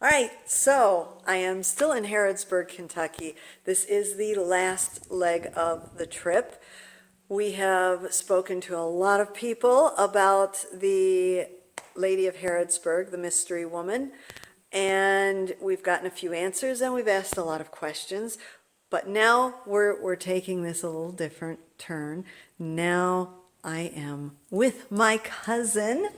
All right, so I am still in Harrodsburg, Kentucky. This is the last leg of the trip. We have spoken to a lot of people about the Lady of Harrodsburg, the mystery woman, and we've gotten a few answers and we've asked a lot of questions. But now we're taking this a little different turn. Now I am with my cousin.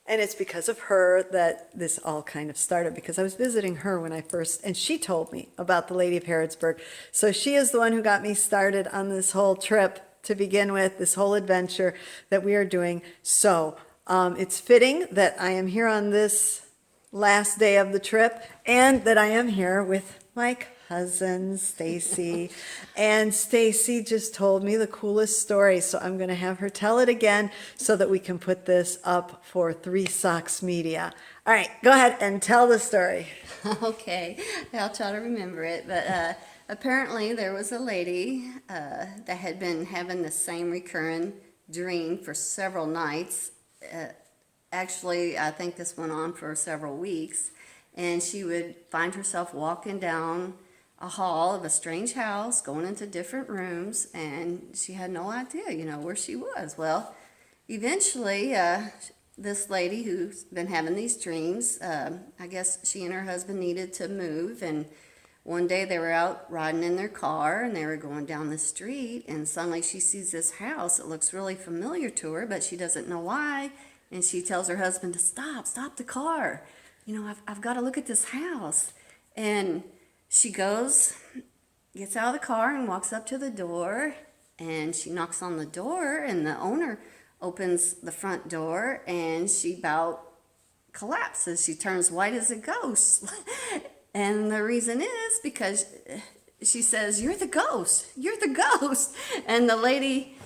And it's because of her that this all kind of started, because I was visiting her when I first, and she told me about the Lady of Harrodsburg. So she is the one who got me started on this whole trip to begin with, this whole adventure that we are doing. So it's fitting that I am here on this last day of the trip and that I am here with my cousin Stacy. And Stacy just told me the coolest story, so I'm going to have her tell it again so that we can put this up for Three Socks Media. All right, go ahead and tell the story. Okay, I'll try to remember it, but apparently there was a lady that had been having the same recurring dream for several nights. Actually, I think this went on for several weeks, and she would find herself walking down a hall of a strange house, going into different rooms, and she had no idea, where she was. Well, eventually, this lady who's been having these dreams, I guess she and her husband needed to move, and one day they were out riding in their car, and they were going down the street, and suddenly she sees this house. It looks really familiar to her, but she doesn't know why, and she tells her husband to stop the car. I've got to look at this house. And she gets out of the car and walks up to the door, and she knocks on the door, and the owner opens the front door, and she about collapses. She turns white as a ghost. And the reason is because she says, "You're the ghost. You're the ghost." And the lady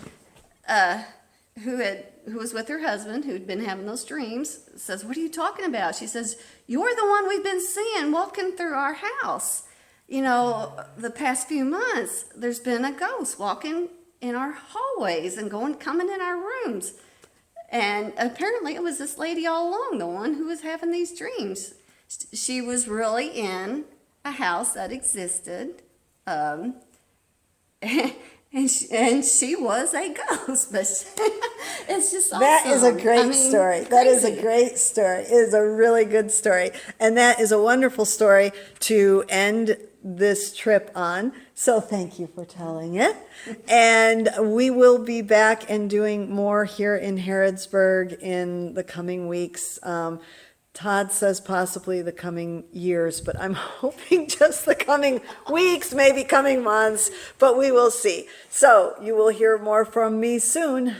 who was with her husband, who'd been having those dreams, says, "What are you talking about?" She says, "You're the one we've been seeing walking through our house. The past few months, there's been a ghost walking in our hallways and coming in our rooms." And apparently it was this lady all along, the one who was having these dreams. She was really in a house that existed, and she was a ghost, but it's just awesome. That is a great story. That is a crazy. great story. It is a really good story. And that is a wonderful story to end this trip on. So thank you for telling it. And we will be back and doing more here in Harrodsburg in the coming weeks. Todd says possibly the coming years, but I'm hoping just the coming weeks, maybe coming months, but we will see. So you will hear more from me soon.